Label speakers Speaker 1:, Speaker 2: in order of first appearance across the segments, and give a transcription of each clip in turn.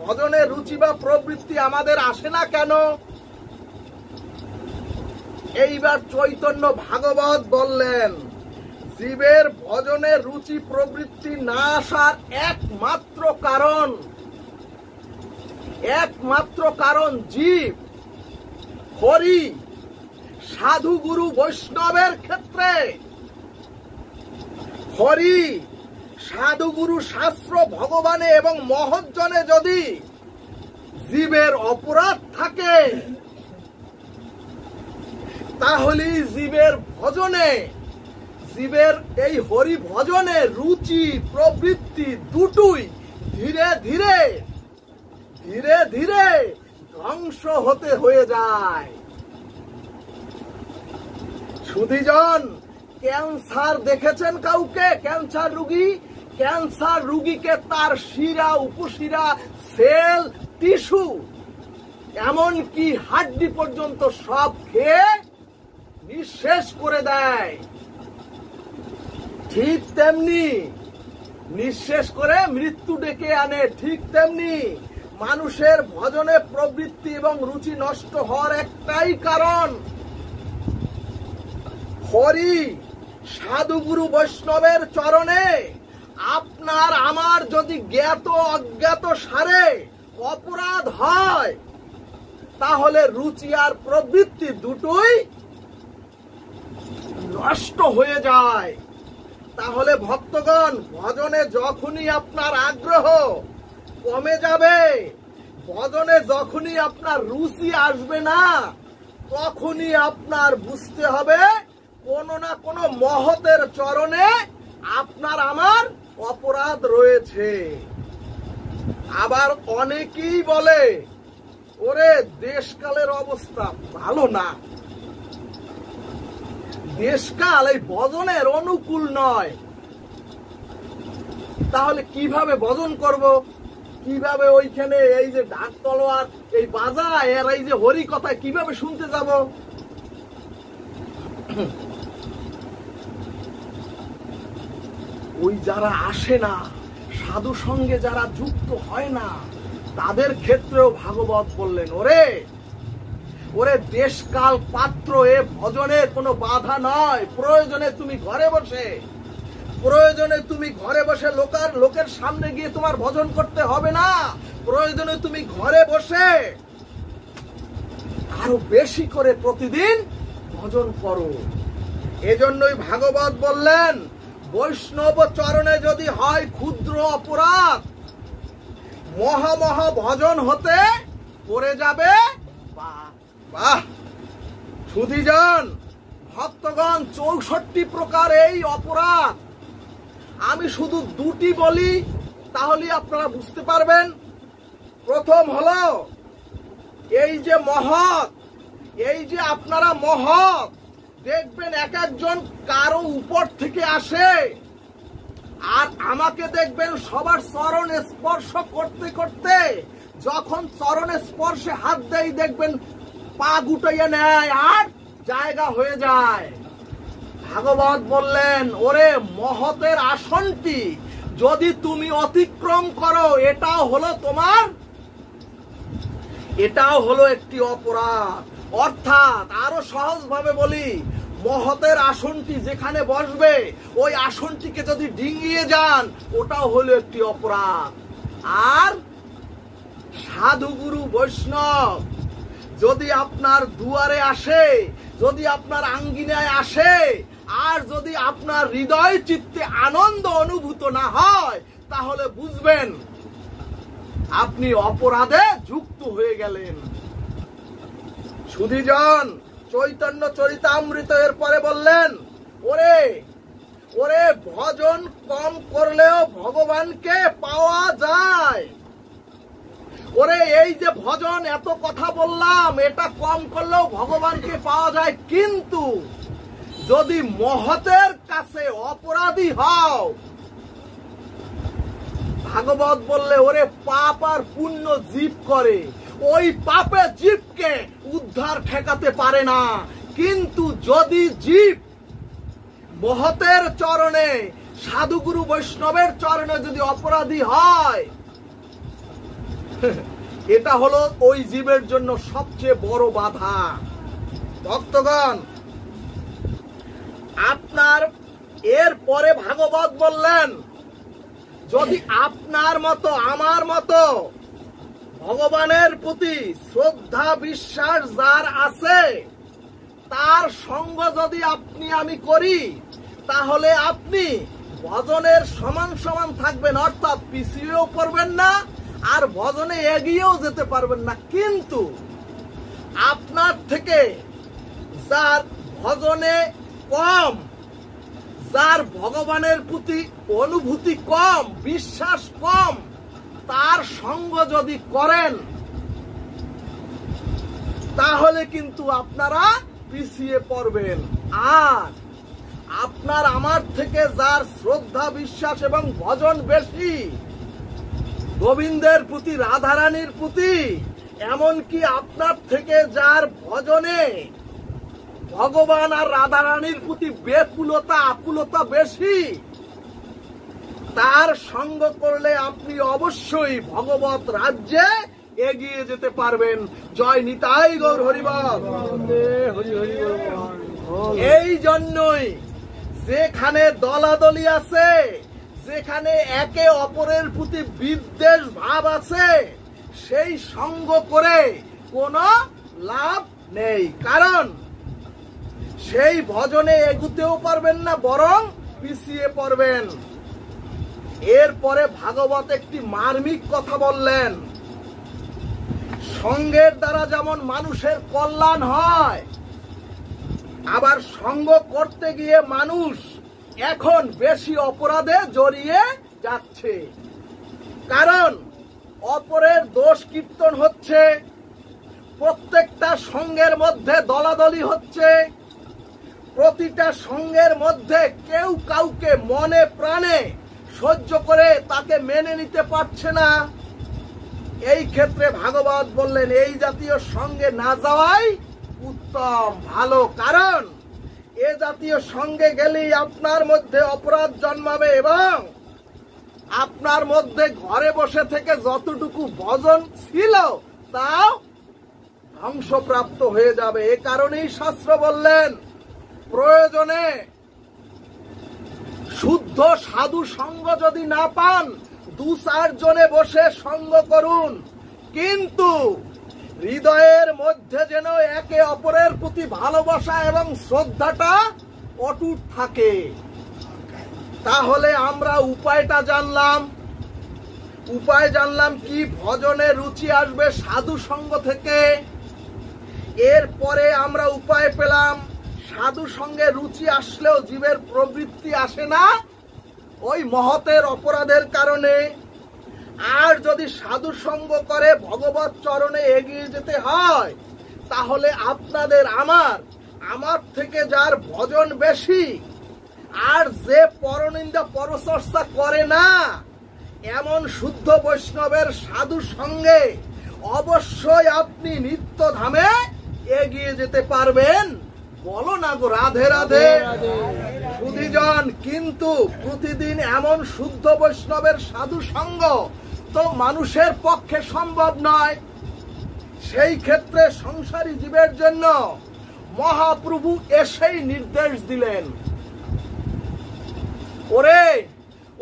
Speaker 1: ভজনের রুচি বা প্রবৃত্তি আমাদের আসে না কেন? এইবার চৈতন্য ভাগবত বললেন, জীবের ভজনের রুচি প্রবৃত্তি না আসার একমাত্র কারণ জীব হরি সাধু গুরু বৈষ্ণবের ক্ষেত্রে, হরি সাধু গুরু শাস্ত্র ভগবানে এবং মহজ্জনে যদি জীবের অপরাধ থাকে, তাহলে জীবের ভজনে, জীবের এই হরি ভজনে রুচি প্রবৃত্তি দুটোই ধীরে ধীরে ধীরে ধীরে ধ্বংস হয়ে যায়। সুধীজন, ক্যান্সার দেখেছেন কাউকে? ক্যান্সার রুগীকে তার শিরা উপশিরা সেল টিস্যু এমনকি হাড্ডি পর্যন্ত সব খেয়ে নিঃশেষ করে দেয়। ঠিক তেমনি নিঃশেষ করে মৃত্যু ডেকে আনে। ঠিক তেমনি মানুষের ভজনে প্রবৃত্তি এবং রুচি নষ্ট হওয়ার একটাই কারণ, হরি সাধু গুরু বৈষ্ণবের চরণে আপনার আমার যদি জ্ঞাত অজ্ঞাত সারে অপরাধ হয়, তাহলে রুচি আর প্রবৃত্তি দুটোই নষ্ট হয়ে যায়। তাহলে ভক্তগণ, ভজনে যখনই আপনার আগ্রহ কমে যাবে, ভজনে যখনই আপনার রুচি আসবে না, তখনই আপনার বুঝতে হবে কোনো না কোনো মহতের চরণে আপনার আমার অপরাধ রয়েছে। আবার অনেকেই বলে, ওরে দেশকালের অবস্থা ভালো না, দেশকাল এই ভজনের অনুকূল নয়, তাহলে কিভাবে ভজন করব? কিভাবে ওইখানে এই যে ঢাক তলোয়ার এই বাজা এর এই যে হরি কথা কিভাবে শুনতে যাব? ওই যারা আসে না, সাধু সঙ্গে যারা যুক্ত হয় না, তাদের ক্ষেত্রেও ভাগবত বললেন, ওরে দেশকাল পাত্র এ ভজনের কোনো বাধা নয়। প্রয়োজনে তুমি ঘরে বসে লোকের সামনে গিয়ে তোমার ভজন করতে হবে না। প্রয়োজনে তুমি ঘরে বসে আরো বেশি করে প্রতিদিন ভজন করো। এজন্যই ভাগবত বললেন, বৈষ্ণব চরণে যদি হয় ক্ষুদ্র অপরাধ, মহা ভজন হতে পড়ে যাবে। বাহ! সুধীজন, ভক্তগণ, 64 প্রকার এই অপরাধ। আমি শুধু দুটি বলি, তাহলে আপনারা বুঝতে পারবেন। প্রথম হলো এই যে মহৎ, এই যে আপনারা মহৎ দেখবেন এক একজন কারো উপর থেকে আসে, আর আমাকে দেখবেন সবার চরণ স্পর্শ করতে করতে যখন চরণে স্পর্শে হাত দেয় দেখবেন পা গুটাইয়া নেয় আর জায়গা হয়ে যায়। ভাগবত বললেন, ওরে মহতের আসনটি যদি তুমি অতিক্রম করো, এটাও হলো একটি অপরাধ। অর্থাৎ আরো সহজ ভাবে বলি, মহতের আসনটি যেখানে বসবে ওই আসনটিকে যদি ডিঙিয়ে যান, ওটাও হলো একটি অপরাধ। আর সাধু গুরু বৈষ্ণব যদি আপনার দুয়ারে আসে, যদি আপনার আঙ্গিনায় আসে, আর যদি আপনার হৃদয় চিত্তে আনন্দ অনুভূত না হয়, তাহলে বুঝবেন আপনি অপরাধে যুক্ত হয়ে গেলেন। সুধীজন, চৈতন্য চরিতামৃত এর পরে বললেন, ওরে ভজন কম করলেও ভগবানকে পাওয়া যায়। ওরে এই যে ভজন এত কথা বললাম, এটা কম করলেও ভগবানকে পাওয়া যায়, কিন্তু যদি মহতের কাছে অপরাধী হও, ভাগবত বললে, ওরে পাপ আর পুণ্য জীব করে, ওই পাপে জীবকে উদ্ধার ঠেকাতে পারে না। কিন্তু যদি জীব মহতের চরণে, সাধুগুরু বৈষ্ণবের চরণে যদি অপরাধী হয়, এটা হলো ওই জীবের জন্য সবচেয়ে বড় বাধা। ভক্তগণ, আপনার এর পরে ভাগবত বললেন, যদি আপনার মতো আমার মতো ভগবানের প্রতি শ্রদ্ধা বিশ্বাস যার আছে, তার সঙ্গ যদি আপনি আমি করি, তাহলে আপনি ভজনের সমান সমান থাকবেন, অর্থাৎ পিছিয়েও পড়বেন না আর ভজনে এগিয়েও যেতে পারবেন না। কিন্তু আপনার থেকে যার ভজনে কম, যার ভগবানের প্রতি অনুভূতি কম, বিশ্বাস কম, তার সঙ্গ যদি করেন, তাহলে কিন্তু আপনারা পিছিয়ে পড়বেন। আর আপনার আমার থেকে যার শ্রদ্ধা বিশ্বাস এবং ভজন বেশি, গোবিন্দের প্রতি, রাধারানীর প্রতি, এমনকি আপনার থেকে যার ভজনে ভগবান আর রাধারানীর প্রতি ব্যাকুলতা আকুলতা বেশি, তার সঙ্গ করলে আপনি অবশ্যই ভগবত রাজ্যে এগিয়ে যেতে পারবেন। জয় নিতাই গৌর হরিবল। এই জন্যই যেখানে দলাদলি আছে, যেখানে একে অপরের প্রতি বিদ্বেষ ভাব আছে, সেই সঙ্গ করে কোনো লাভ নেই। কারণ সেই ভজনে এগুতেও পারবেন না, বরং পিছিয়ে পড়বেন। এরপরে ভাগবত একটি মার্মিক কথা বললেন, সঙ্গের দ্বারা যেমন মানুষের কল্যাণ হয়, আবার সঙ্গ করতে গিয়ে মানুষ এখন বেশি অপরাধে জড়িয়ে যাচ্ছে। কারণ অপরের দোষ কীর্তন হচ্ছে, প্রত্যেকটা সঙ্গের মধ্যে দলাদলি হচ্ছে, প্রতিটা সঙ্গের মধ্যে কেউ কাউকে মনে প্রাণে সহ্য করে তাকে মেনে নিতে পারছে না। এই ক্ষেত্রে ভাগবত বললেন, এই জাতীয় সঙ্গে না যাওয়াই উত্তম, ভালো। কারণ এ জাতীয় সঙ্গে গেলেই আপনার মধ্যে অপরাধ জন্মাবে এবং আপনার মধ্যে ঘরে বসে থেকে যতটুকু ভজন ছিল তাও ধ্বংসপ্রাপ্ত হয়ে যাবে। এ কারণেই শাস্ত্র বললেন, প্রয়োজনে শুদ্ধ সাধু সঙ্গ যদি না পান, 2-4 জনে বসে সঙ্গ করুন, কিন্তু হৃদয়ের মধ্যে যেন একে অপরের প্রতি ভালোবাসা এবং শ্রদ্ধাটা অটুট থাকে। তাহলে আমরা উপায়টা জানলাম। উপায় জানলাম কি? ভজনে রুচি আসবে সাধু সঙ্গ থেকে। এরপরে আমরা উপায় পেলাম, সাধু সঙ্গে রুচি আসলেও জীবের প্রবৃত্তি আসে না ওই মহতের অপরাধের কারণে। আর যদি সাধু সঙ্গ করে ভগবত চরণে এগিয়ে যেতে হয়, তাহলে আপনাদের আমার থেকে যার ভজন বেশি আর যে পরনিন্দা পরচর্চা করে না, এমন শুদ্ধ বৈষ্ণবের সাধু সঙ্গে অবশ্যই আপনি নিত্য ধামে এগিয়ে যেতে পারবেন। বলো না গো রাধে রাধে সুধীজন। কিন্তু প্রতিদিন এমন শুদ্ধ বৈষ্ণবের সাধু সঙ্গ তো মানুষের পক্ষে সম্ভব নয়। সেই ক্ষেত্রে সংসারী জীবের জন্য মহাপ্রভু এসেই নির্দেশ দিলেন, ওরে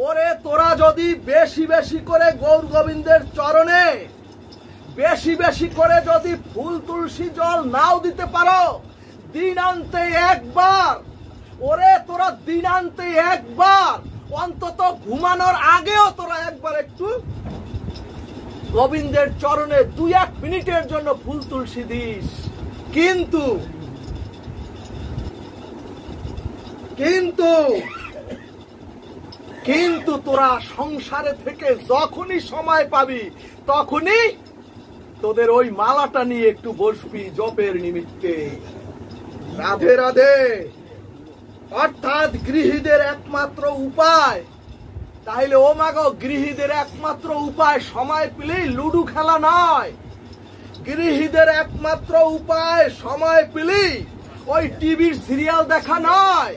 Speaker 1: ওরে তোরা যদি বেশি বেশি করে গৌর গোবিন্দের চরণে বেশি বেশি করে যদি ফুল তুলসী জল নাও দিতে পারো, দিনান্তে একবার, ওরে তোরা দিনান্তে একবার, অন্তত ঘুমানোর আগেও তোরা একবার একটু গোবিন্দের চরণে 2-1 মিনিটের জন্য ফুল তুলসী দিস। কিন্তু কিন্তু কিন্তু তোরা সংসারে থেকে যখনই সময় পাবি তখনই তোদের ওই মালাটা নিয়ে একটু বসবি জপের নিমিত্তে। রাধে রাধে। অর্থাৎ গৃহীদের একমাত্র উপায়, তাইলে ও মাগো গৃহীদের একমাত্র উপায় সময় পেলেই লুডু খেলা নয়। গৃহীদের একমাত্র উপায় সময় পেলেই ওই টিভির সিরিয়াল দেখা নয়।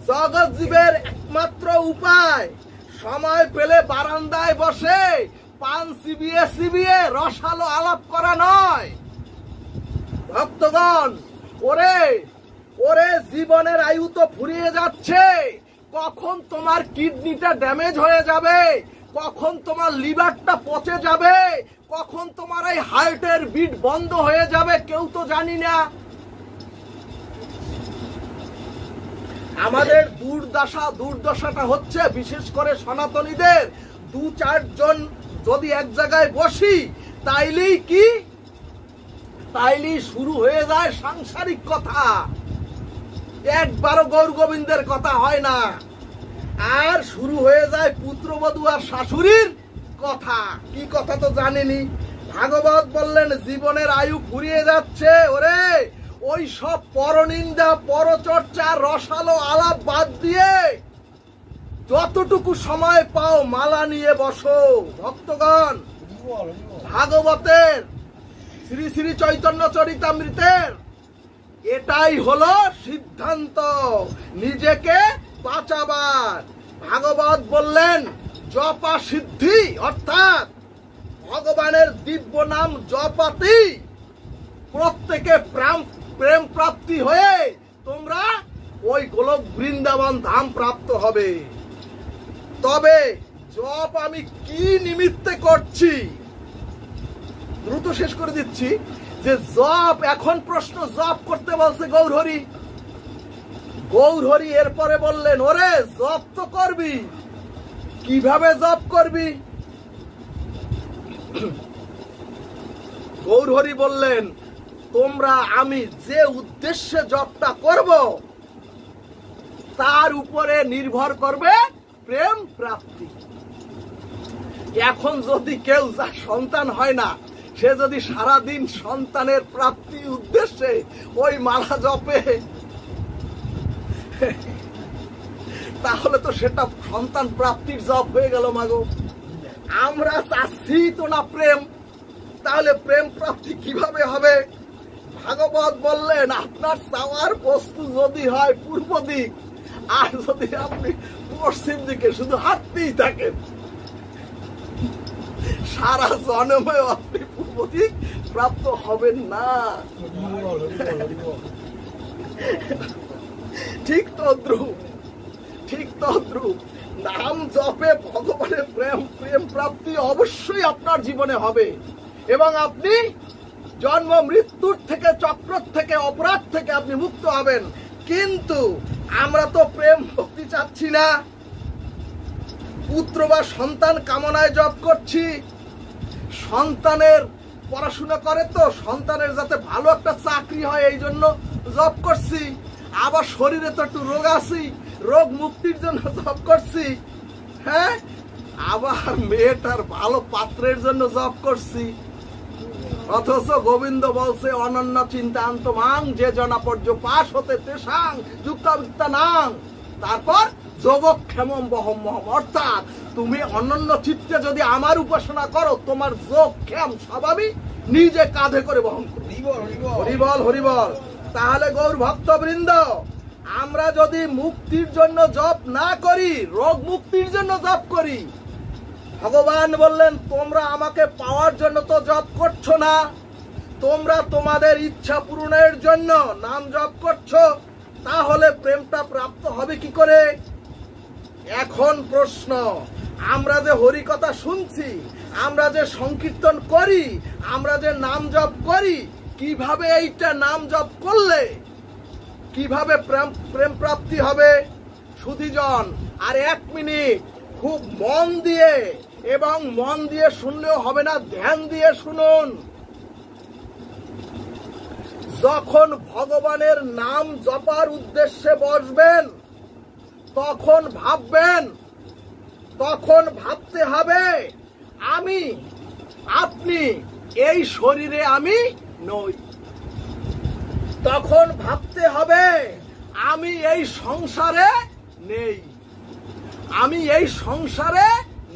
Speaker 1: জগৎ জীবের একমাত্র উপায় সময় পেলে বারান্দায় বসে পান চিবিয়ে চিবিয়ে রসালো আলাপ করা নয়। ভক্তগণ, ওরে ওরে জীবনের আয়ু তো ফুরিয়ে যাচ্ছে, কখন তোমার কিডনিটা ড্যামেজ হয়ে যাবে, কখন তোমার লিভারটা পচে যাবে, কখন তোমার এই হার্টের বিট বন্ধ হয়ে যাবে কেউ তো জানি না। আমাদের দুর্দশাটা হচ্ছে বিশেষ করে সনাতনীদের, 2-4 জন যদি এক জায়গায় বসি তাইলেই শুরু হয়ে যায় সাংসারিক কথা, একবারও গৌর গোবিন্দের কথা হয় না, আর শুরু হয়ে যায় পুত্রবধূ আর শাশুড়ির কথা। কি কথা তো জানেনি। ভাগবত বললেন জীবনের আয়ু ফুরিয়ে যাচ্ছে, ওরে ওই সব পরনিন্দা পরচর্চা রসালো আলাপ বাদ দিয়ে যতটুকু সময় পাও মালা নিয়ে বসো। ভক্তগণ, ভাগবতের শ্রী শ্রী চৈতন্য চরিতামৃতের এটাই হলো সিদ্ধান্ত, নিজেকে বাঁচাবার। ভাগবত বললেন জপা সিদ্ধি, অর্থাৎ ভগবানের দিব্য নাম জপাতি প্রত্যেকে প্রেম প্রাপ্তি হয়ে তোমরা ওই গোলক বৃন্দাবন ধাম প্রাপ্ত হবে। তবে জপ আমি কি নিমিত্তে করছি, দ্রুত শেষ করে দিচ্ছি, যে জপ, এখন প্রশ্ন জপ করতে বলছে গৌরহরি। গৌরহরি এরপরে বললেন ওরে জপ তো করবি, কিভাবে জপ করবি? গৌরহরি বললেন তোমরা আমি যে উদ্দেশ্যে জপটা করব তার উপরে নির্ভর করবে প্রেম প্রাপ্তি। এখন যদি কেউ যার সন্তান হয় না, সে যদি সারাদিন সন্তানের প্রাপ্তি উদ্দেশ্যে ওই মালা জপে, তাহলে তো সেটা সন্তান প্রাপ্তির জপ হয়ে গেল। মাগো, আমরা চাচ্ছি তো না প্রেম, তাহলে প্রেম প্রাপ্তি কিভাবে হবে? ভাগবত বললেন আপনার চাওয়ার বস্তু যদি হয় পূর্ব দিক, আর যদি আপনি পশ্চিম দিকে শুধু হাঁটতেই থাকেন, সারা জন্মে আপনি পূর্ব দিক প্রাপ্ত হবেন না। ঠিক তদ্রূপ নাম জপে ভগবানের প্রেম প্রাপ্তি অবশ্যই আপনার জীবনে হবে, এবং আপনি জন্ম মৃত্যুর থেকে, চক্র থেকে, অপরাধ থেকে আপনি মুক্ত হবেন। কিন্তু আমরা তো প্রেম ভক্তি চাচ্ছি না, পুত্র বা সন্তান কামনায় জপ করছি। সন্তানের পড়াশোনা করে তো সন্তানের যাতে ভালো একটা চাকরি হয় এই জন্য জপ করছি, আবার শরীরে তো একটু রোগ আছে, রোগ মুক্তির জন্য জপ করছি, হ্যাঁ, আবার মেয়েটার ভালো পাত্রের জন্য জপ করছি। অথচ গোবিন্দ বলছে অনন্য চিন্তান্ত মাং যে জনাপর্য পাশ হতে তেসাং যুক্তাবিত্তা নাং, তারপর যোগক্ষেমম বহম মহম, অর্থাৎ তুমি অনন্য চিত্তে যদি আমার উপাসনা করো তোমার যোগক্ষেম সব আমি নিজে কাঁধে করে বহন করব। হরিবল হরিবল। তাহলে গৌর ভক্তবৃন্দ, আমরা যদি মুক্তির জন্য জপ না করি, রোগ মুক্তির জন্য জপ করি, ভগবান বললেন তোমরা আমাকে পাওয়ার জন্য তো জপ করছো না, তোমরা তোমাদের ইচ্ছা পূরণের জন্য নাম জপ করছো, তাহলে প্রেমটা প্রাপ্ত হবে কি করে? এখন প্রশ্ন, আমরা যে হরি কথা শুনছি, আমরা যে সংকীর্তন করি, আমরা যে নাম জপ করি, কিভাবে এইটা নাম জপ করলে কিভাবে প্রেম প্রাপ্তি হবে? সুধীজন, আর 1 মিনিট খুব মন দিয়ে, এবং মন দিয়ে শুনলেও হবে না, ধ্যান দিয়ে শুনুন। যখন ভগবানের নাম জপার উদ্দেশ্যে বসবেন, তখন ভাবতে হবে আপনি এই শরীরে আমি নই। তখন ভাবতে হবে আমি এই সংসারে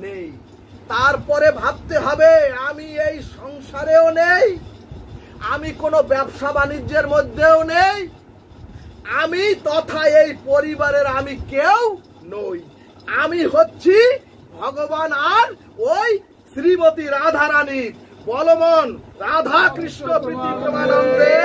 Speaker 1: নেই। তারপরে ভাবতে হবে আমি এই সংসারেও নেই, আমি কোনো ব্যবসা বাণিজ্যের মধ্যেও নেই, আমি তথা এই পরিবারের আমি কেউ নই। আমি হচ্ছি ভগবান আর ওই শ্রীমতী রাধারানী বলমন রাধা কৃষ্ণ প্রীতি প্রমানন্দে।